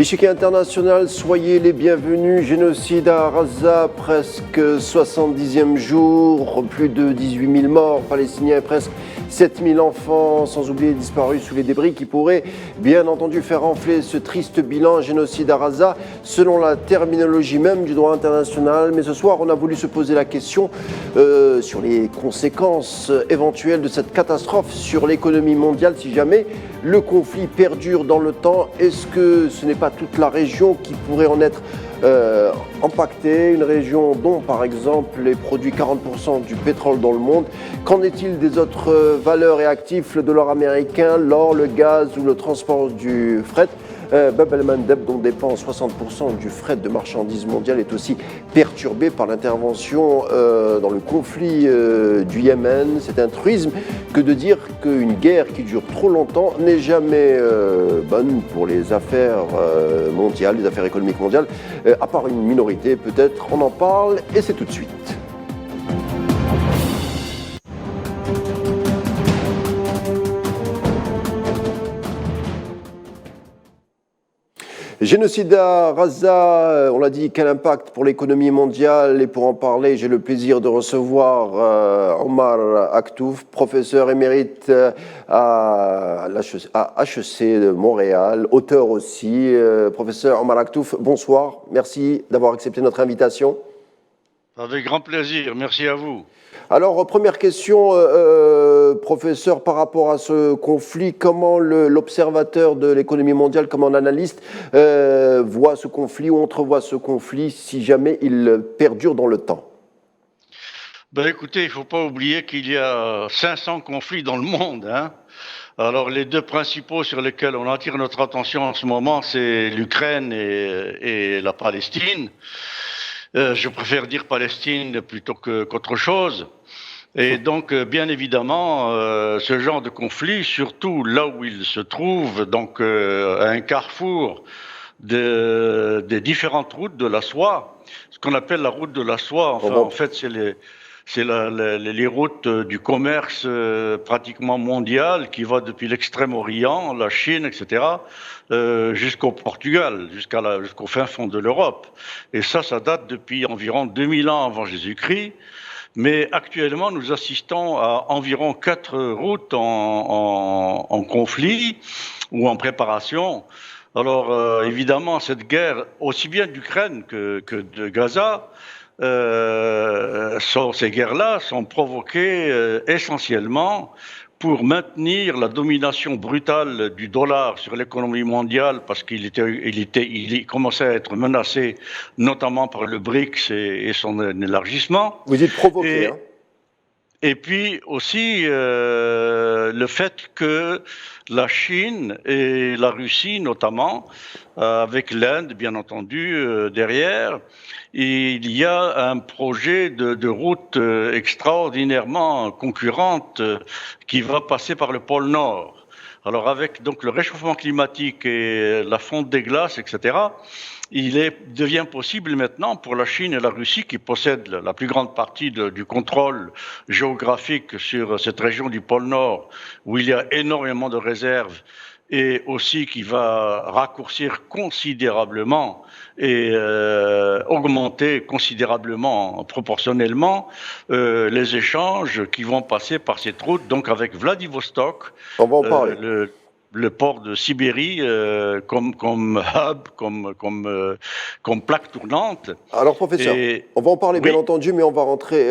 Échiquier international, soyez les bienvenus. Génocide à Gaza, presque 70e jour, plus de 18 000 morts palestiniens et presque 7 000 enfants, sans oublier disparus sous les débris qui pourraient bien entendu faire enfler ce triste bilan. Génocide à Gaza, selon la terminologie même du droit international. Mais ce soir, on a voulu se poser la question sur les conséquences éventuelles de cette catastrophe sur l'économie mondiale si jamais le conflit perdure dans le temps. Est-ce que ce n'est pas toute la région qui pourrait en être impactée, une région dont par exemple est produit 40% du pétrole dans le monde? Qu'en est-il des autres valeurs et actifs, le dollar américain, l'or, le gaz ou le transport du fret? Bab el-Mandeb, dont dépend 60% du fret de marchandises mondiales, est aussi perturbé par l'intervention dans le conflit du Yémen. C'est un truisme que de dire qu'une guerre qui dure trop longtemps n'est jamais bonne pour les affaires mondiales, les affaires économiques mondiales, à part une minorité peut-être. On en parle et c'est tout de suite. Génocide à Gaza, on l'a dit, quel impact pour l'économie mondiale? Et pour en parler, j'ai le plaisir de recevoir Omar Aktouf, professeur émérite à HEC de Montréal, auteur aussi. Professeur Omar Aktouf, bonsoir, merci d'avoir accepté notre invitation. Avec grand plaisir, merci à vous. Alors, première question, professeur, par rapport à ce conflit, comment l'observateur de l'économie mondiale, comme un analyste, voit ce conflit ou entrevoit ce conflit si jamais il perdure dans le temps? Ben écoutez, il ne faut pas oublier qu'il y a 500 conflits dans le monde, hein. Alors, les deux principaux sur lesquels on attire notre attention en ce moment, c'est l'Ukraine et la Palestine. Je préfère dire Palestine plutôt qu'autre chose. Et donc, bien évidemment, ce genre de conflit, surtout là où il se trouve, donc à un carrefour des différentes routes de la soie, ce qu'on appelle la route de la soie, enfin, en fait, c'est les routes du commerce pratiquement mondial qui va depuis l'Extrême-Orient, la Chine, etc., jusqu'au Portugal, jusqu'au fin fond de l'Europe. Et ça date depuis environ 2000 ans avant Jésus-Christ. Mais actuellement, nous assistons à environ 4 routes en conflit ou en préparation. Alors, évidemment, cette guerre, aussi bien d'Ukraine que de Gaza, ces guerres-là sont provoquées essentiellement pour maintenir la domination brutale du dollar sur l'économie mondiale, parce qu'il commençait à être menacé, notamment par le BRICS et son élargissement. Vous dites provoqué, hein? Et puis aussi le fait que la Chine et la Russie notamment, avec l'Inde bien entendu derrière, il y a un projet de route extraordinairement concurrente qui va passer par le pôle Nord. Alors avec donc le réchauffement climatique et la fonte des glaces, etc., devient possible maintenant pour la Chine et la Russie, qui possèdent la plus grande partie du contrôle géographique sur cette région du pôle Nord, où il y a énormément de réserves, et aussi qui va raccourcir considérablement et augmenter considérablement, proportionnellement, les échanges qui vont passer par cette route, donc avec Vladivostok. On va en parler. Le port de Sibérie comme hub, comme plaque tournante. Alors, professeur, on va en parler bien entendu, mais on va rentrer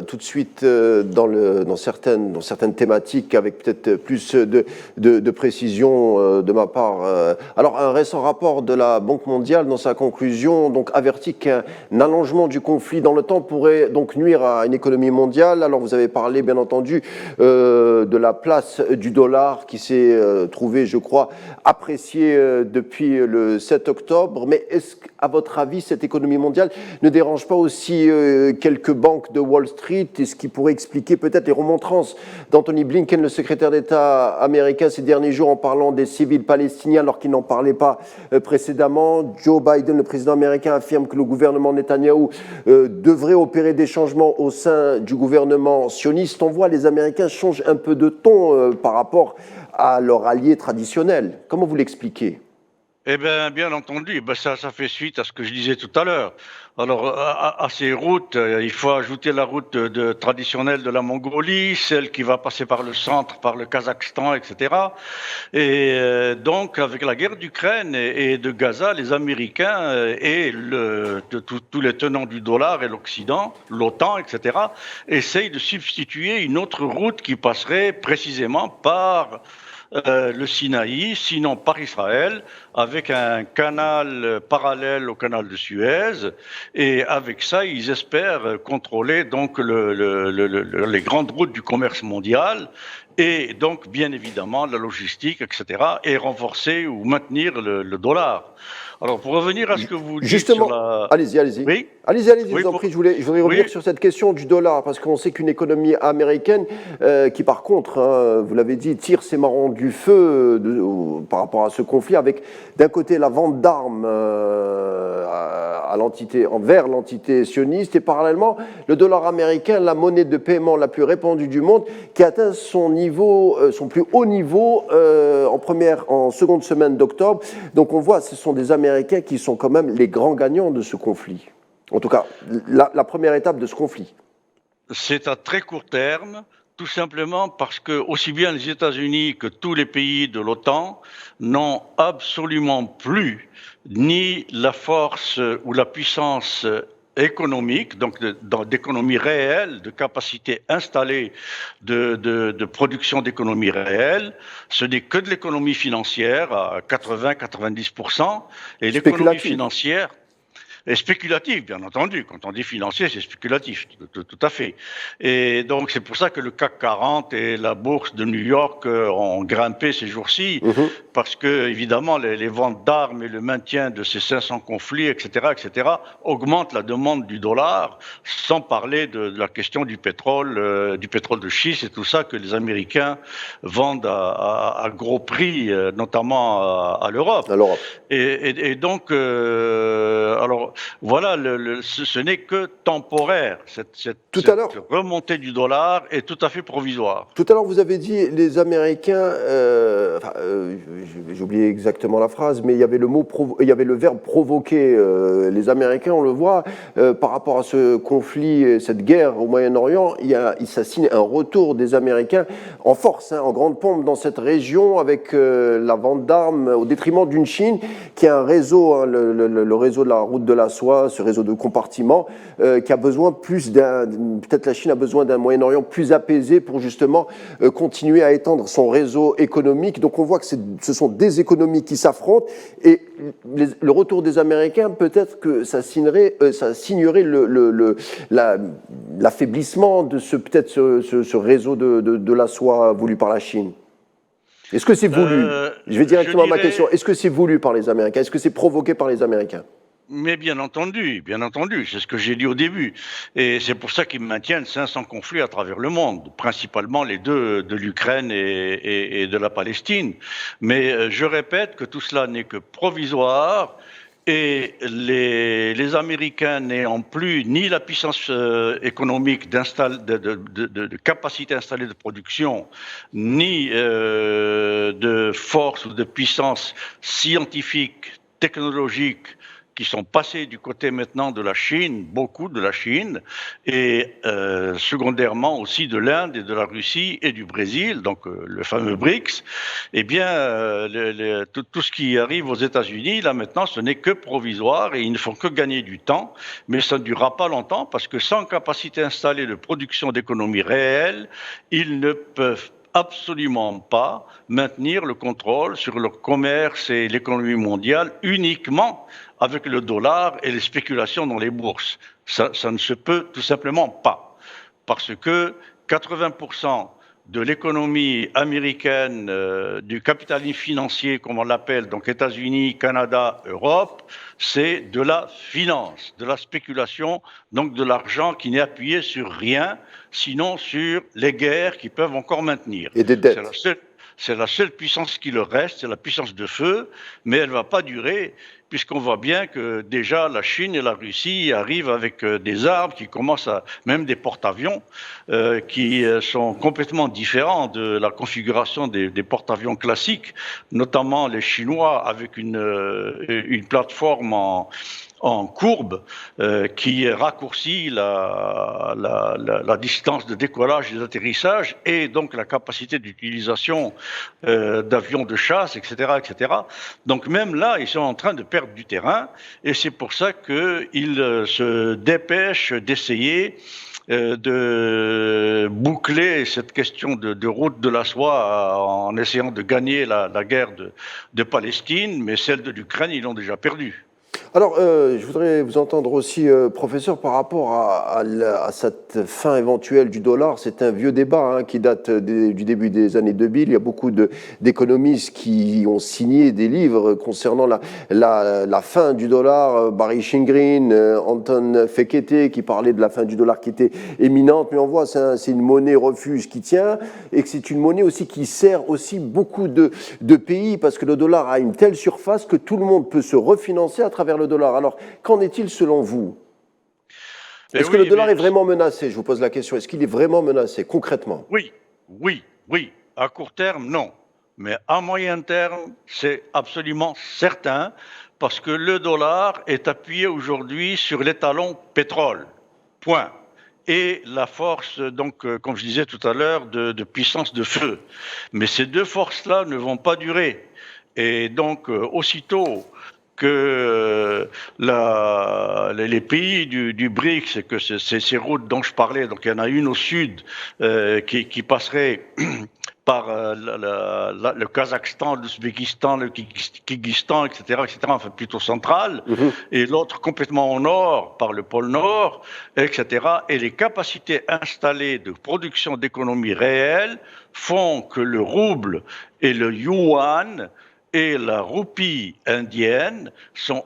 tout de suite dans certaines thématiques avec peut-être plus de précision de ma part. Alors, un récent rapport de la Banque mondiale, dans sa conclusion, donc avertit qu'un allongement du conflit dans le temps pourrait donc nuire à une économie mondiale. Alors, vous avez parlé bien entendu de la place du dollar qui s'est trouvé, je crois, apprécié depuis le 7 octobre. Mais est-ce qu'à votre avis, cette économie mondiale ne dérange pas aussi quelques banques de Wall Street? Et ce qui pourrait expliquer peut-être les remontrances d'Anthony Blinken, le secrétaire d'État américain, ces derniers jours en parlant des civils palestiniens alors qu'il n'en parlait pas précédemment. Joe Biden, le président américain, affirme que le gouvernement Netanyahou devrait opérer des changements au sein du gouvernement sioniste. On voit les Américains changent un peu de ton par rapport à leur allié traditionnel. Comment vous l'expliquez? Eh bien entendu, ça fait suite à ce que je disais tout à l'heure. Alors, à ces routes, il faut ajouter la route traditionnelle de la Mongolie, celle qui va passer par le centre, par le Kazakhstan, etc. Et donc, avec la guerre d'Ukraine et de Gaza, les Américains tous les tenants du dollar et l'Occident, l'OTAN, etc., essayent de substituer une autre route qui passerait précisément par le Sinaï, sinon par Israël, avec un canal parallèle au canal de Suez. Et avec ça, ils espèrent contrôler donc les grandes routes du commerce mondial et donc, bien évidemment, la logistique, etc., et renforcer ou maintenir le dollar. Alors, pour revenir à ce que vous dites sur Justement, la... allez-y, allez-y. Oui, Allez-y, je oui, vous en prie. Je voudrais revenir oui, sur cette question du dollar, parce qu'on sait qu'une économie américaine, qui par contre, hein, vous l'avez dit, tire ses marrons du feu par rapport à ce conflit, avec d'un côté la vente d'armes envers l'entité sioniste, et parallèlement le dollar américain, la monnaie de paiement la plus répandue du monde, qui atteint son niveau, son plus haut niveau en seconde semaine d'octobre. Donc on voit, ce sont des Américains qui sont quand même les grands gagnants de ce conflit. En tout cas, la première étape de ce conflit. c'est à très court terme, tout simplement parce que aussi bien les États-Unis que tous les pays de l'OTAN n'ont absolument plus ni la force ou la puissance économique, donc d'économie réelle, de capacité installée de production d'économie réelle. Ce n'est que de l'économie financière à 80-90%. Et l'économie Spéculative. financière, et spéculatif, bien entendu. Quand on dit financier, c'est spéculatif, tout à fait. Et donc, c'est pour ça que le CAC 40 et la bourse de New York ont grimpé ces jours-ci, parce que, évidemment, les ventes d'armes et le maintien de ces 500 conflits, etc., augmentent la demande du dollar, sans parler de la question du pétrole de schiste et tout ça que les Américains vendent à gros prix, notamment à l'Europe. À l'Europe. Et donc, alors, voilà, ce n'est que temporaire. Cette Tout à l'heure, remontée du dollar est tout à fait provisoire. Tout à l'heure, vous avez dit les Américains. J'ai oublié exactement la phrase, mais il y avait il y avait le verbe provoquer. Les Américains, on le voit, par rapport à ce conflit, et cette guerre au Moyen-Orient, il s'assigne un retour des Américains en force, hein, en grande pompe dans cette région, avec la vente d'armes au détriment d'une Chine qui a un réseau, hein, le réseau de la route de la soie, ce réseau de compartiments, qui a besoin peut-être la Chine a besoin d'un Moyen-Orient plus apaisé pour justement continuer à étendre son réseau économique. Donc on voit que ce sont des économies qui s'affrontent, et le retour des Américains, peut-être que ça signerait l'affaiblissement de ce réseau de la soie voulu par la Chine. Est-ce que c'est voulu? Je vais directement à ma question. Est-ce que c'est voulu par les Américains? Est-ce que c'est provoqué par les Américains? Mais bien entendu, c'est ce que j'ai dit au début. Et c'est pour ça qu'ils maintiennent 500 conflits à travers le monde, principalement les deux de l'Ukraine et de la Palestine. Mais je répète que tout cela n'est que provisoire. Et les Américains n'ayant plus ni la puissance économique de capacité installée de production, ni de force ou de puissance scientifique, technologique, qui sont passés du côté maintenant de la Chine, beaucoup de la Chine, et secondairement aussi de l'Inde et de la Russie et du Brésil, donc le fameux BRICS, eh bien, tout ce qui arrive aux États-Unis, là maintenant, ce n'est que provisoire et ils ne font que gagner du temps, mais ça ne durera pas longtemps parce que sans capacité installée de production d'économie réelle, ils ne peuvent absolument pas maintenir le contrôle sur le commerce et l'économie mondiale uniquement avec le dollar et les spéculations dans les bourses. Ça ne se peut tout simplement pas. Parce que 80% de l'économie américaine, du capitalisme financier, comme on l'appelle, donc États-Unis, Canada, Europe, c'est de la finance, de la spéculation, donc de l'argent qui n'est appuyé sur rien, sinon sur les guerres qui peuvent encore maintenir. Et des dettes. C'est la seule puissance qui leur reste, c'est la puissance de feu, mais elle ne va pas durer, puisqu'on voit bien que déjà la Chine et la Russie arrivent avec des armes qui commencent à, même des porte-avions, qui sont complètement différents de la configuration des porte-avions classiques, notamment les Chinois avec une plateforme en courbe qui raccourcit la distance de décollage et d'atterrissage et donc la capacité d'utilisation d'avions de chasse, etc., etc. Donc même là, ils sont en train de perdre du terrain et c'est pour ça qu'ils se dépêchent d'essayer de boucler cette question de route de la soie en essayant de gagner la guerre de Palestine, mais celle de l'Ukraine, ils l'ont déjà perdue. Alors, je voudrais vous entendre aussi, professeur, par rapport à cette fin éventuelle du dollar. C'est un vieux débat qui date du début des années 2000. Il y a beaucoup d'économistes qui ont signé des livres concernant la fin du dollar. Barry Shingrin, Anton Fekete qui parlait de la fin du dollar qui était éminente. Mais on voit c'est une monnaie refuge qui tient et que c'est une monnaie aussi qui sert aussi beaucoup de pays parce que le dollar a une telle surface que tout le monde peut se refinancer à travers le dollar. Alors, qu'en est-il selon vous? Est-ce que le dollar est vraiment menacé? Je vous pose la question. Est-ce qu'il est vraiment menacé, concrètement? Oui, oui, oui. À court terme, non. Mais à moyen terme, c'est absolument certain, parce que le dollar est appuyé aujourd'hui sur l'étalon pétrole. Point. Et la force, donc, comme je disais tout à l'heure, de puissance de feu. Mais ces deux forces-là ne vont pas durer. Et donc, aussitôt que les pays du BRICS, que ces routes dont je parlais, donc il y en a une au sud qui passerait par le Kazakhstan, l'Ouzbékistan, le Kyrgyzstan, etc., enfin plutôt central, et l'autre complètement au nord, par le pôle Nord, etc. Et les capacités installées de production d'économie réelle font que le rouble et le yuan et la roupie indienne sont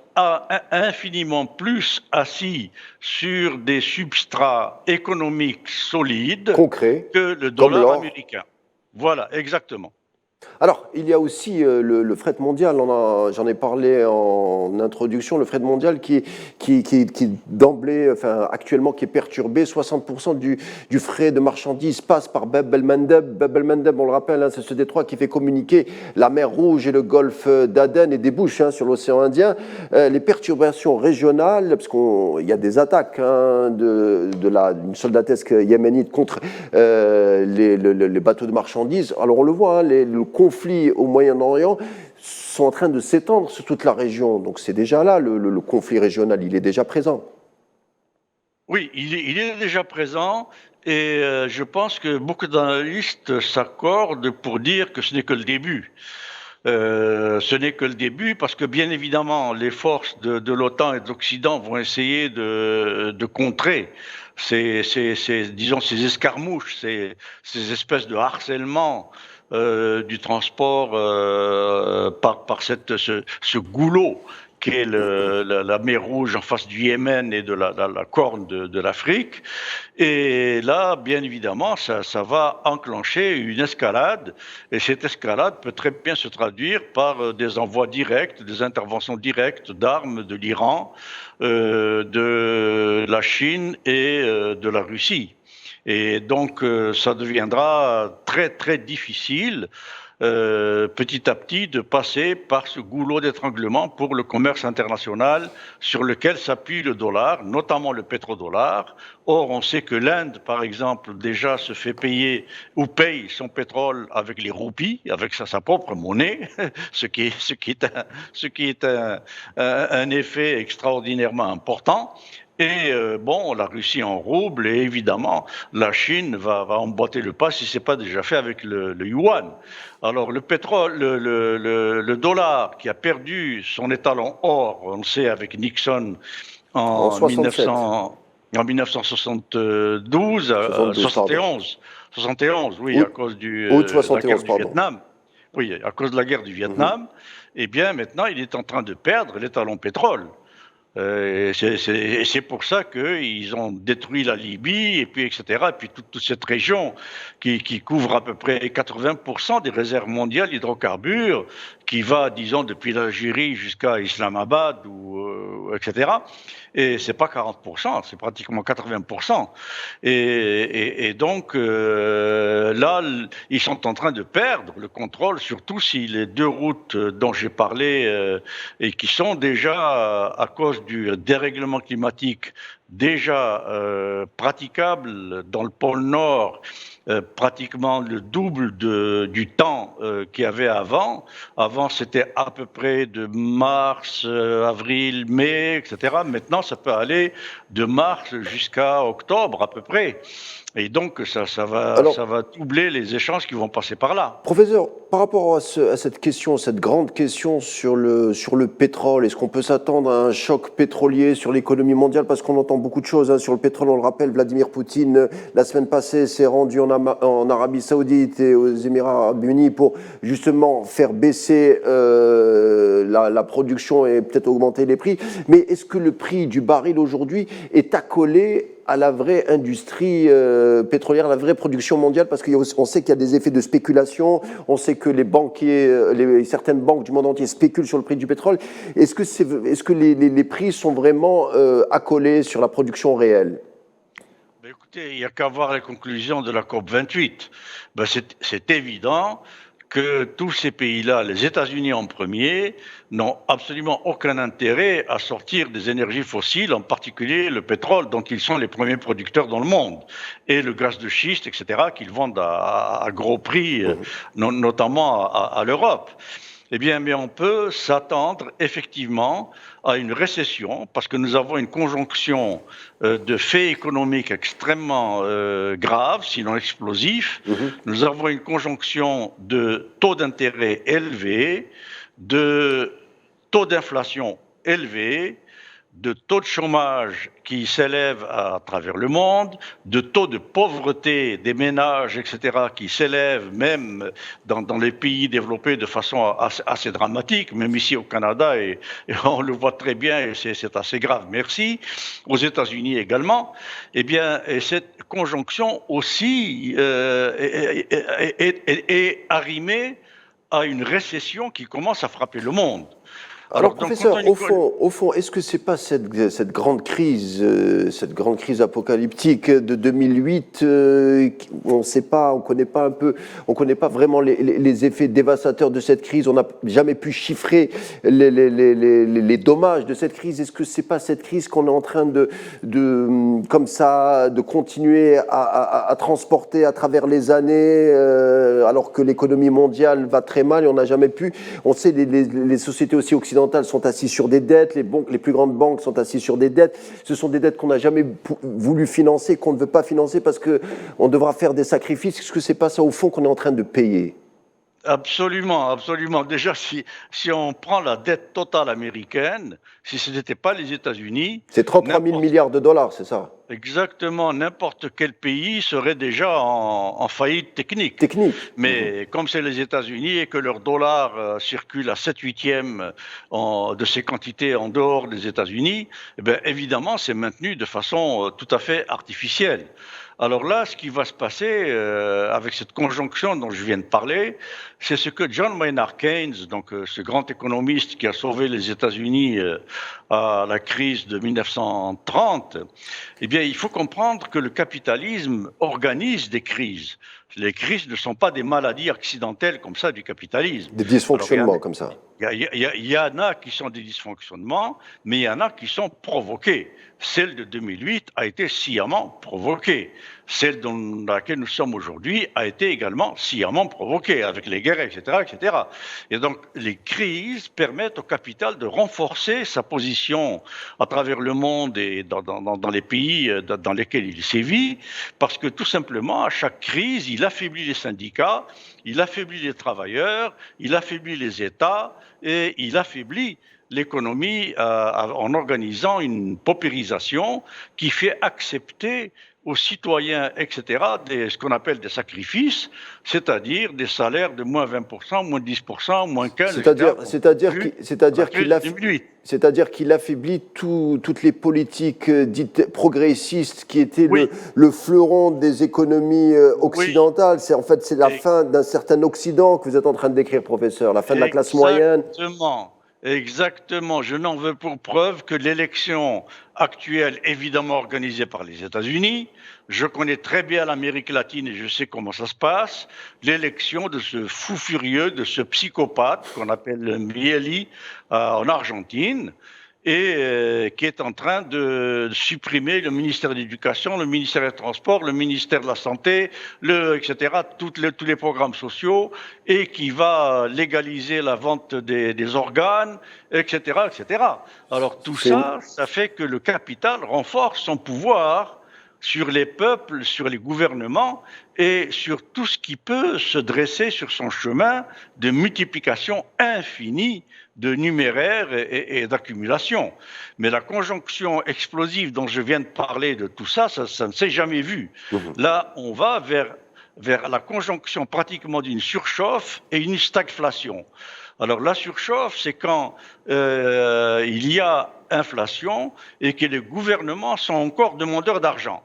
infiniment plus assis sur des substrats économiques solides concret, que le dollar américain. Voilà, exactement. Alors, il y a aussi le fret mondial, j'en ai parlé en introduction, le fret mondial qui d'emblée, enfin actuellement, qui est perturbé. 60% du fret de marchandises passe par Bab el-Mandeb. Bab el-Mandeb, on le rappelle, c'est ce détroit qui fait communiquer la mer Rouge et le golfe d'Aden et débouche sur l'océan Indien. Les perturbations régionales, parce qu'il y a des attaques d'une soldatesque yéménite contre les bateaux de marchandises. Alors on le voit, le conflit au Moyen-Orient sont en train de s'étendre sur toute la région. Donc c'est déjà là, le conflit régional, il est déjà présent. Oui, il est déjà présent et je pense que beaucoup d'analystes s'accordent pour dire que ce n'est que le début. Ce n'est que le début parce que bien évidemment les forces de l'OTAN et de l'Occident vont essayer de contrer ces escarmouches, ces espèces de harcèlement du transport par ce goulot qu'est la mer Rouge en face du Yémen et de la corne de l'Afrique. Et là, bien évidemment, ça va enclencher une escalade. Et cette escalade peut très bien se traduire par des envois directs, des interventions directes d'armes de l'Iran, de la Chine et de la Russie. Et donc, ça deviendra très, très difficile petit à petit de passer par ce goulot d'étranglement pour le commerce international sur lequel s'appuie le dollar, notamment le pétrodollar. Or, on sait que l'Inde, par exemple, déjà se fait payer ou paye son pétrole avec les roupies, avec sa propre monnaie, ce qui est un effet extraordinairement important. Et la Russie en rouble et évidemment la Chine va emboîter le pas si c'est pas déjà fait avec le yuan. Alors le pétrole, le dollar qui a perdu son étalon or, on le sait avec Nixon en 1972, 71, oui, à cause de la guerre du Vietnam. Oui, à cause de la guerre du Vietnam. Eh bien maintenant il est en train de perdre l'étalon pétrole. Et c'est pour ça qu'ils ont détruit la Libye, et puis etc. Et puis toute cette région qui couvre à peu près 80% des réserves mondiales d'hydrocarbures, qui va, disons, depuis l'Algérie jusqu'à Islamabad, etc. Et c'est pas 40%, c'est pratiquement 80%. Et donc là, ils sont en train de perdre le contrôle, surtout si les deux routes dont j'ai parlé et qui sont déjà, à cause du dérèglement climatique, déjà praticables dans le pôle Nord, pratiquement le double du temps qu'il y avait avant. Avant, c'était à peu près de mars, avril, mai, etc. Maintenant, ça peut aller de mars jusqu'à octobre à peu près. Et donc, ça va doubler les échanges qui vont passer par là. Professeur, par rapport à cette question, cette grande question sur le pétrole, est-ce qu'on peut s'attendre à un choc pétrolier sur l'économie mondiale? Parce qu'on entend beaucoup de choses sur le pétrole. On le rappelle, Vladimir Poutine, la semaine passée, s'est rendu en Arabie Saoudite et aux Émirats Arabes Unis pour justement faire baisser la production et peut-être augmenter les prix. Mais est-ce que le prix du baril aujourd'hui est accolé à la vraie industrie pétrolière, à la vraie production mondiale? Parce qu'on sait qu'il y a des effets de spéculation, on sait que les banquiers, certaines banques du monde entier spéculent sur le prix du pétrole. Est-ce que les prix sont vraiment accolés sur la production réelle? Écoutez, il n'y a qu'à voir les conclusions de la COP28. C'est évident que tous ces pays-là, les États-Unis en premier, n'ont absolument aucun intérêt à sortir des énergies fossiles, en particulier le pétrole, dont ils sont les premiers producteurs dans le monde, et le gaz de schiste, etc., qu'ils vendent à gros prix, notamment à l'Europe. Eh bien, mais on peut s'attendre effectivement à une récession parce que nous avons une conjonction de faits économiques extrêmement graves, sinon explosifs. Nous avons une conjonction de taux d'intérêt élevés, de taux d'inflation élevés, de taux de chômage qui s'élèvent à travers le monde, de taux de pauvreté des ménages, etc., qui s'élèvent même dans les pays développés de façon assez dramatique, même ici au Canada, et on le voit très bien, et c'est assez grave, merci, aux États-Unis également. Eh bien, et cette conjonction aussi est arrimée à une récession qui commence à frapper le monde. Alors, professeur, au fond, est-ce que c'est pas cette grande crise apocalyptique de 2008, on connaît pas vraiment les effets dévastateurs de cette crise. On n'a jamais pu chiffrer les dommages de cette crise. Est-ce que c'est pas cette crise qu'on est en train de continuer à transporter à travers les années, alors que l'économie mondiale va très mal et on n'a jamais pu. On sait les sociétés aussi occidentales sont assises sur des dettes, les plus grandes banques sont assises sur des dettes. Ce sont des dettes qu'on n'a jamais voulu financer, qu'on ne veut pas financer parce qu'on devra faire des sacrifices. Est-ce que c'est pas ça au fond qu'on est en train de payer? Absolument, absolument. Déjà, si on prend la dette totale américaine, si ce n'était pas les États-Unis... C'est 33 000 milliards de dollars, c'est ça? Exactement, n'importe quel pays serait déjà en faillite technique. Mais comme c'est les États-Unis et que leur dollar circule à 7/8 de ces quantités en dehors des États-Unis, eh bien, évidemment, c'est maintenu de façon tout à fait artificielle. Alors là, ce qui va se passer avec cette conjonction dont je viens de parler, c'est ce que John Maynard Keynes, donc ce grand économiste qui a sauvé les États-Unis à la crise de 1930, eh bien, il faut comprendre que le capitalisme organise des crises. Les crises ne sont pas des maladies accidentelles comme ça du capitalisme. Des dysfonctionnements comme ça. Il y en a qui sont des dysfonctionnements, mais il y en a qui sont provoqués. Celle de 2008 a été sciemment provoquée. Celle dans laquelle nous sommes aujourd'hui a été également sciemment provoquée, avec les guerres, etc., etc. Et donc, les crises permettent au capital de renforcer sa position à travers le monde et dans les pays dans lesquels il sévit, parce que tout simplement, à chaque crise, il affaiblit les syndicats, il affaiblit les travailleurs, il affaiblit les États et il affaiblit l'économie en organisant une paupérisation qui fait accepter aux citoyens, etc., ce qu'on appelle des sacrifices, c'est-à-dire des salaires de moins 20%, moins 10%, moins 15%, c'est-à-dire qu'il affaiblit toutes les politiques dites progressistes qui étaient oui, le fleuron des économies occidentales. oui, C'est la fin d'un certain Occident que vous êtes en train de décrire, professeur, la fin de la classe moyenne. exactement. Exactement. Je n'en veux pour preuve que l'élection actuelle, évidemment organisée par les États-Unis, je connais très bien l'Amérique latine et je sais comment ça se passe, l'élection de ce fou furieux, de ce psychopathe qu'on appelle Mieli en Argentine, et qui est en train de supprimer le ministère de l'Éducation, le ministère des Transports, le ministère de la Santé, etc., tous les programmes sociaux, et qui va légaliser la vente des organes, etc., etc. Alors tout ça, ça fait que le capital renforce son pouvoir sur les peuples, sur les gouvernements et sur tout ce qui peut se dresser sur son chemin de multiplication infinie de numéraire et d'accumulation. Mais la conjonction explosive dont je viens de parler de tout ça, ça ne s'est jamais vu. Là, on va vers la conjonction pratiquement d'une surchauffe et une stagflation. Alors la surchauffe, c'est quand il y a inflation et que les gouvernements sont encore demandeurs d'argent.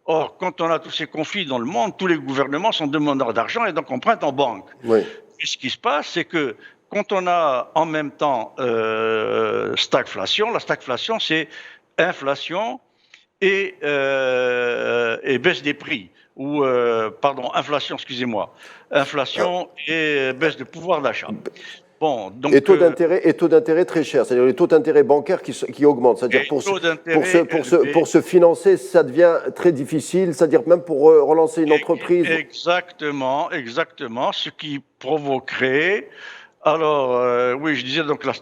Or, quand on a tous ces conflits dans le monde, tous les gouvernements sont demandeurs d'argent et donc empruntent en banque. Oui. Et ce qui se passe, c'est que quand on a en même temps stagflation, la stagflation, c'est inflation et baisse des prix. Ou, pardon, inflation, excusez-moi. Inflation et baisse de pouvoir d'achat. Bon, donc, et taux d'intérêt très cher, c'est-à-dire les taux d'intérêt bancaires qui augmentent. C'est-à-dire pour se financer, ça devient très difficile, c'est-à-dire même pour relancer une entreprise. Exactement, ce qui provoquerait. Alors, oui, je disais donc la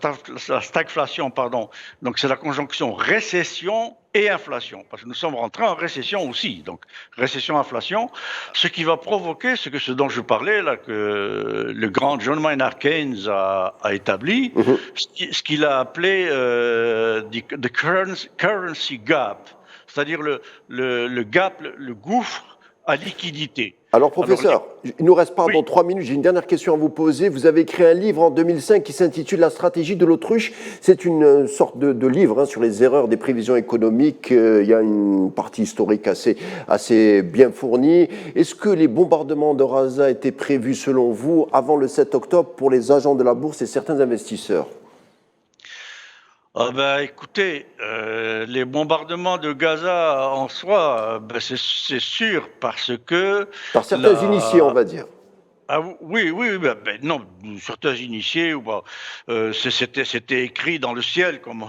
stagflation, pardon. Donc c'est la conjonction récession et inflation, parce que nous sommes rentrés en récession aussi. Donc récession-inflation, ce qui va provoquer, c'est que ce dont je parlais là, que le grand John Maynard Keynes a établi, ce qu'il a appelé the currency gap, c'est-à-dire le gap, le gouffre à liquidité. Alors, professeur, il nous reste 3 minutes. J'ai une dernière question à vous poser. Vous avez écrit un livre en 2005 qui s'intitule La stratégie de l'autruche. C'est une sorte de livre sur les erreurs des prévisions économiques. Il y a une partie historique assez bien fournie. Est-ce que les bombardements de Gaza étaient prévus, selon vous, avant le 7 octobre pour les agents de la bourse et certains investisseurs ? Ah ben, écoutez, les bombardements de Gaza en soi, c'est sûr parce que... Par certains initiés, on va dire. Ah oui, non, certains initiés, c'était écrit dans le ciel, comme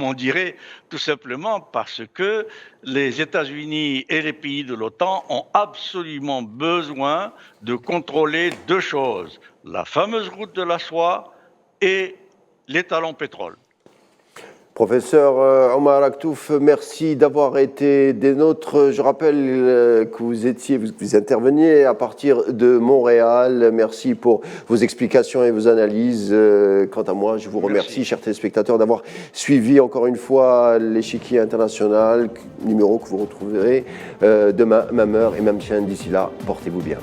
on dirait, tout simplement parce que les États-Unis et les pays de l'OTAN ont absolument besoin de contrôler deux choses, la fameuse route de la soie et l'étalon pétrole. Professeur Omar Al-Maktouf, merci d'avoir été des nôtres. Je rappelle que vous interveniez à partir de Montréal. Merci pour vos explications et vos analyses. Quant à moi, je vous remercie, chers téléspectateurs, d'avoir suivi encore une fois l'échiquier international, numéro que vous retrouverez demain, même heure et même chaîne. D'ici là, portez-vous bien.